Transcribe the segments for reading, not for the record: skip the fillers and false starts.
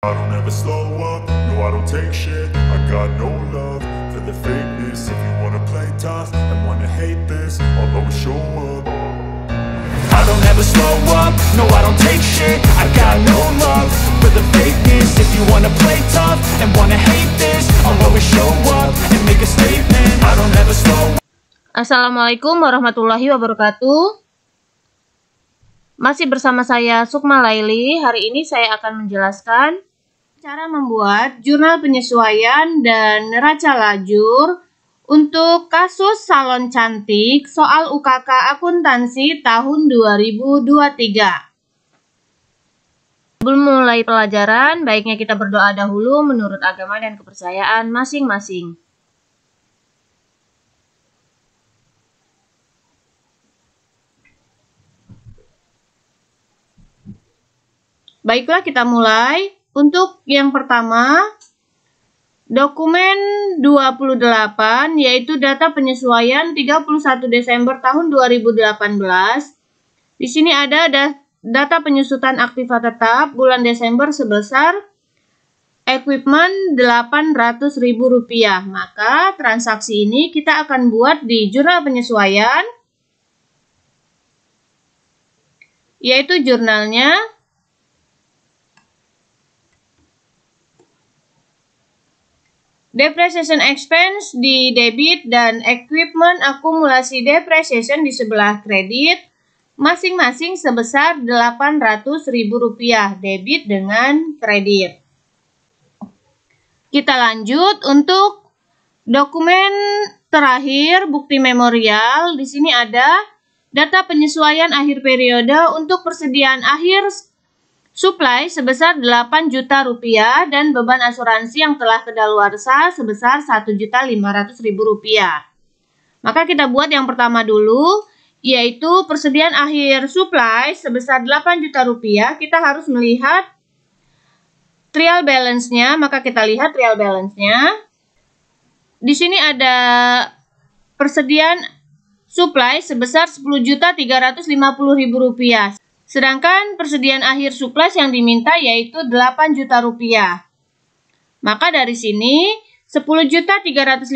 I don't ever slow up, no I don't take shit. I got no love for the fakeness. If you wanna play tough and wanna hate this, I'll always show up. I don't ever slow up, no I don't take shit. I got no love for the fakeness. If you wanna play tough and wanna hate this, I'll always show up and make a statement. I don't ever slow up. Assalamualaikum warahmatullahi wabarakatuh. Masih bersama saya Sukma Laili. Hari ini saya akan menjelaskan cara membuat jurnal penyesuaian dan neraca lajur untuk kasus salon cantik soal UKK akuntansi tahun 2023. Sebelum mulai pelajaran, baiknya kita berdoa dahulu menurut agama dan kepercayaan masing-masing. Baiklah, kita mulai. Untuk yang pertama, dokumen 28 yaitu data penyesuaian 31 Desember tahun 2018. Di sini ada data penyusutan aktiva tetap bulan Desember sebesar equipment Rp800.000. Maka transaksi ini kita akan buat di jurnal penyesuaian, yaitu jurnalnya depreciation expense di debit dan equipment akumulasi depreciation di sebelah kredit, masing-masing sebesar Rp800.000 debit dengan kredit. Kita lanjut untuk dokumen terakhir, bukti memorial. Di sini ada data penyesuaian akhir periode untuk persediaan akhir supply sebesar Rp8 juta dan beban asuransi yang telah kedaluarsa sebesar Rp1.500.000. Maka kita buat yang pertama dulu, yaitu persediaan akhir supply sebesar Rp8 juta. Kita harus melihat trial balance-nya, maka kita lihat trial balance-nya. Di sini ada persediaan supply sebesar Rp10.350.000. Sedangkan persediaan akhir surplus yang diminta yaitu Rp8 juta. Maka dari sini Rp10.350.000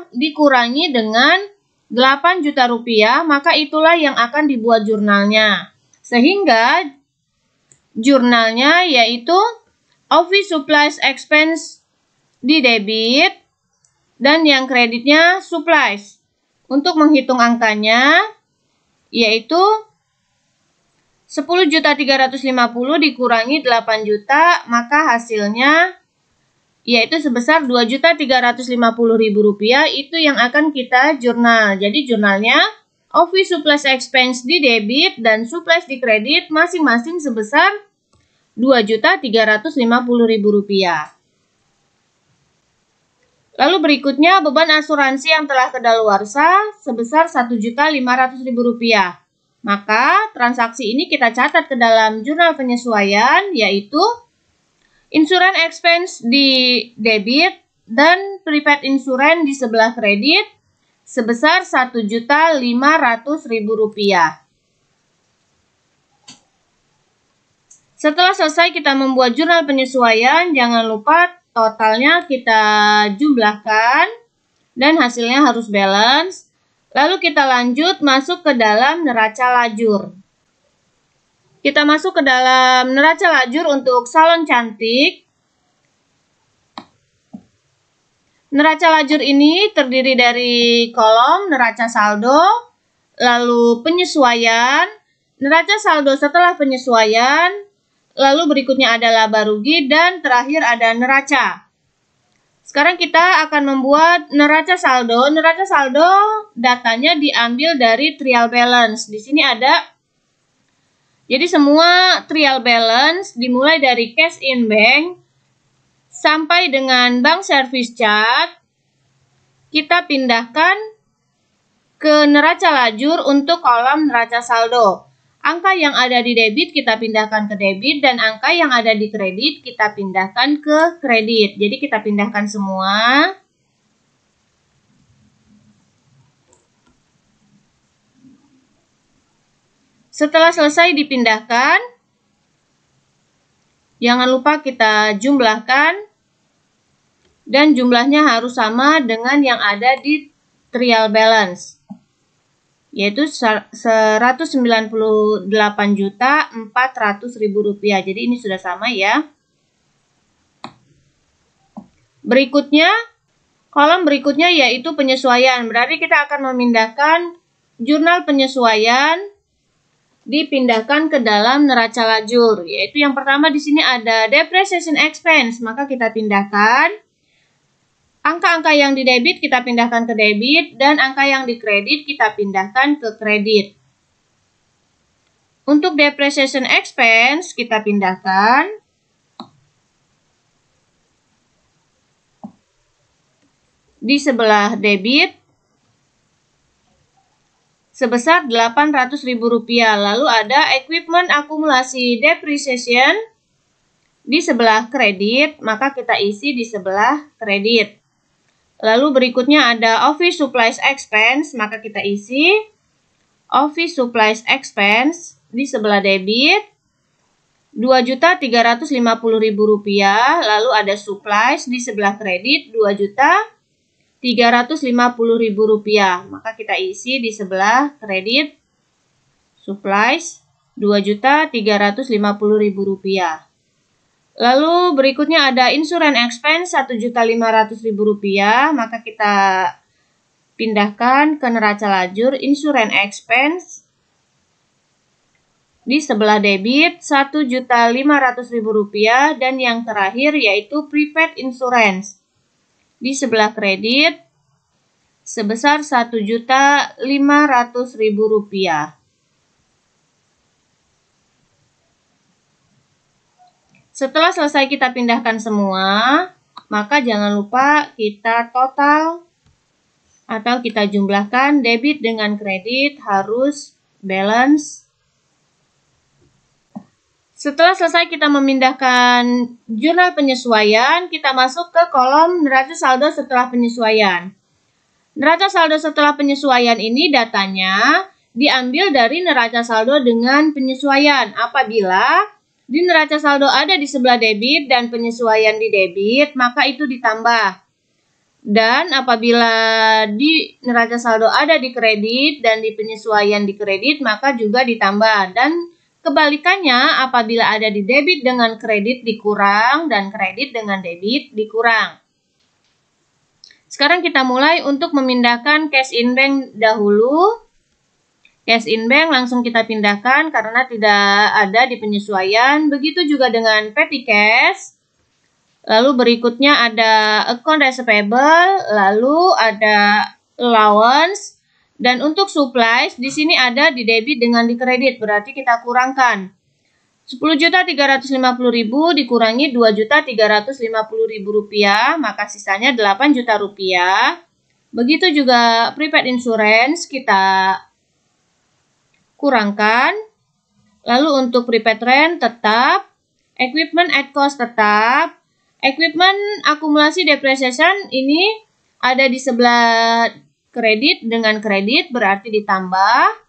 dikurangi dengan Rp8 juta, maka itulah yang akan dibuat jurnalnya. Sehingga jurnalnya yaitu office supplies expense di debit dan yang kreditnya supplies. Untuk menghitung angkanya yaitu Rp10.350.000 dikurangi Rp8 juta, maka hasilnya yaitu sebesar Rp2.350.000. Itu yang akan kita jurnal. Jadi jurnalnya office supplies expense di debit dan supplies di kredit masing-masing sebesar Rp2.350.000. Lalu berikutnya beban asuransi yang telah kedaluarsa sebesar Rp1.500.000. Maka transaksi ini kita catat ke dalam jurnal penyesuaian, yaitu insurance expense di debit dan prepaid insurance di sebelah kredit sebesar Rp1.500.000. Setelah selesai kita membuat jurnal penyesuaian, jangan lupa totalnya kita jumlahkan dan hasilnya harus balance. Lalu kita lanjut masuk ke dalam neraca lajur. Kita masuk ke dalam neraca lajur untuk salon cantik. Neraca lajur ini terdiri dari kolom neraca saldo, lalu penyesuaian, neraca saldo setelah penyesuaian, lalu berikutnya ada laba rugi, dan terakhir ada neraca. Sekarang kita akan membuat neraca saldo. Neraca saldo datanya diambil dari trial balance. Di sini ada. Jadi semua trial balance dimulai dari cash in bank sampai dengan bank service charge kita pindahkan ke neraca lajur untuk kolom neraca saldo. Angka yang ada di debit kita pindahkan ke debit dan angka yang ada di kredit kita pindahkan ke kredit. Jadi kita pindahkan semua. Setelah selesai dipindahkan, Jangan lupa kita jumlahkan dan jumlahnya harus sama dengan yang ada di trial balance, yaitu Rp198.400.000. Jadi ini sudah sama ya. Berikutnya, kolom berikutnya yaitu penyesuaian. Berarti kita akan memindahkan jurnal penyesuaian, dipindahkan ke dalam neraca lajur. Yaitu yang pertama di sini ada depreciation expense, maka kita pindahkan. Angka-angka yang di debit kita pindahkan ke debit, dan angka yang di kredit kita pindahkan ke kredit. Untuk depreciation expense kita pindahkan di sebelah debit sebesar Rp800.000. Lalu ada equipment akumulasi depreciation di sebelah kredit, maka kita isi di sebelah kredit. Lalu berikutnya ada office supplies expense, maka kita isi office supplies expense di sebelah debit Rp2.350.000. Lalu ada supplies di sebelah kredit Rp2.350.000, maka kita isi di sebelah kredit supplies Rp2.350.000. Lalu berikutnya ada insurance expense Rp1.500.000, maka kita pindahkan ke neraca lajur insurance expense di sebelah debit Rp1.500.000, dan yang terakhir yaitu prepaid insurance di sebelah kredit sebesar Rp1.500.000. Setelah selesai kita pindahkan semua, maka jangan lupa kita total atau kita jumlahkan debit dengan kredit harus balance. Setelah selesai kita memindahkan jurnal penyesuaian, kita masuk ke kolom neraca saldo setelah penyesuaian. Neraca saldo setelah penyesuaian ini datanya diambil dari neraca saldo dengan penyesuaian. Apabila di neraca saldo ada di sebelah debit dan penyesuaian di debit, maka itu ditambah. Dan apabila di neraca saldo ada di kredit dan di penyesuaian di kredit, maka juga ditambah. Dan kebalikannya, apabila ada di debit dengan kredit dikurang dan kredit dengan debit dikurang. Sekarang kita mulai untuk memindahkan cash in bank dahulu. Cash in bank langsung kita pindahkan karena tidak ada di penyesuaian. Begitu juga dengan petty cash. Lalu berikutnya ada account receivable, lalu ada allowance, dan untuk supplies di sini ada di debit dengan di kredit, berarti kita kurangkan. Rp10.350.000 dikurangi Rp2.350.000, maka sisanya Rp8 juta. Begitu juga prepaid insurance kita kurangkan. Lalu untuk prepaid rent tetap, equipment at cost tetap, equipment akumulasi depreciation ini ada di sebelah kredit dengan kredit berarti ditambah,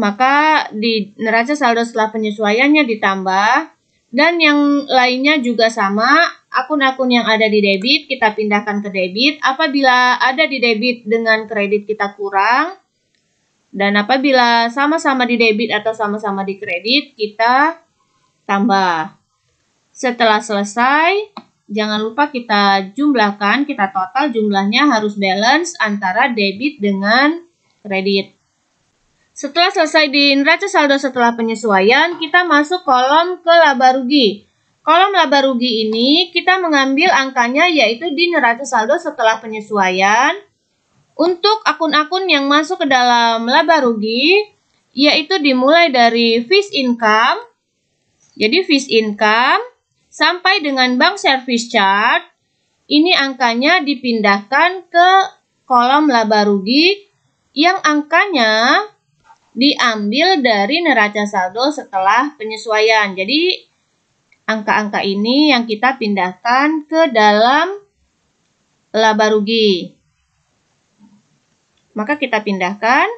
maka di neraca saldo setelah penyesuaiannya ditambah, dan yang lainnya juga sama, akun-akun yang ada di debit kita pindahkan ke debit, apabila ada di debit dengan kredit kita kurang, dan apabila sama-sama di debit atau sama-sama di kredit, kita tambah. Setelah selesai, jangan lupa kita jumlahkan, kita total jumlahnya harus balance antara debit dengan kredit. Setelah selesai di neraca saldo setelah penyesuaian, kita masuk kolom ke laba rugi. Kolom laba rugi ini kita mengambil angkanya yaitu di neraca saldo setelah penyesuaian. Untuk akun-akun yang masuk ke dalam laba rugi, yaitu dimulai dari fees income. Jadi fees income sampai dengan bank service charge, ini angkanya dipindahkan ke kolom laba rugi yang angkanya diambil dari neraca saldo setelah penyesuaian. Jadi angka-angka ini yang kita pindahkan ke dalam laba rugi. Maka kita pindahkan.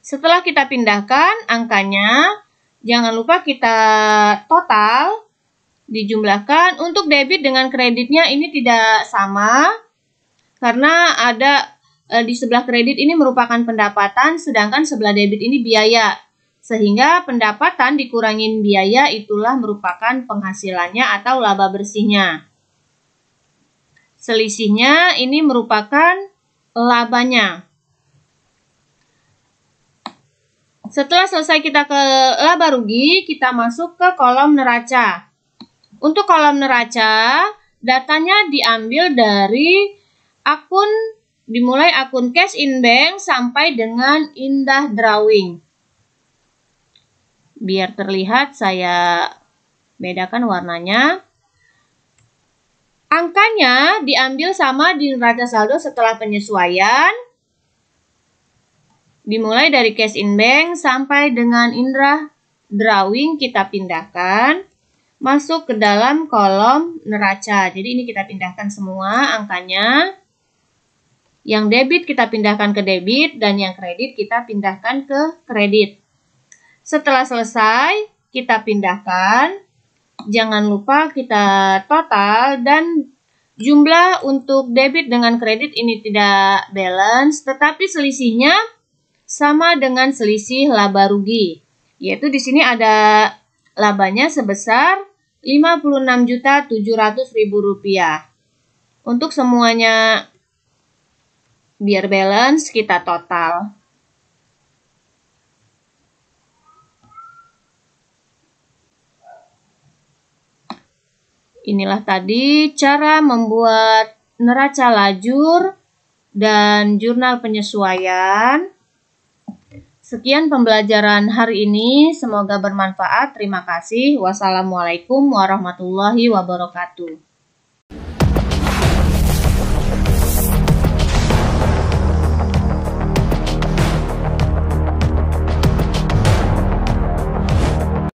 Setelah kita pindahkan angkanya, jangan lupa kita total, dijumlahkan. Untuk debit dengan kreditnya ini tidak sama, karena ada di sebelah kredit ini merupakan pendapatan, sedangkan sebelah debit ini biaya. Sehingga pendapatan dikurangin biaya itulah merupakan penghasilannya atau laba bersihnya. Selisihnya ini merupakan labanya. Setelah selesai kita ke laba rugi, kita masuk ke kolom neraca. Untuk kolom neraca, datanya diambil dari dimulai akun cash in bank sampai dengan indah drawing. Biar terlihat, saya bedakan warnanya. Angkanya diambil sama di neraca saldo setelah penyesuaian. Dimulai dari cash in bank sampai dengan indah drawing kita pindahkan. Masuk ke dalam kolom neraca. Jadi ini kita pindahkan semua angkanya. Yang debit kita pindahkan ke debit dan yang kredit kita pindahkan ke kredit. Setelah selesai, kita pindahkan. Jangan lupa kita total dan jumlah untuk debit dengan kredit ini tidak balance, tetapi selisihnya sama dengan selisih laba rugi. Yaitu di sini ada labanya sebesar Rp56.700.000. Untuk semuanya biar balance, kita total. Inilah tadi cara membuat neraca lajur dan jurnal penyesuaian. Sekian pembelajaran hari ini, semoga bermanfaat. Terima kasih. Wassalamualaikum warahmatullahi wabarakatuh.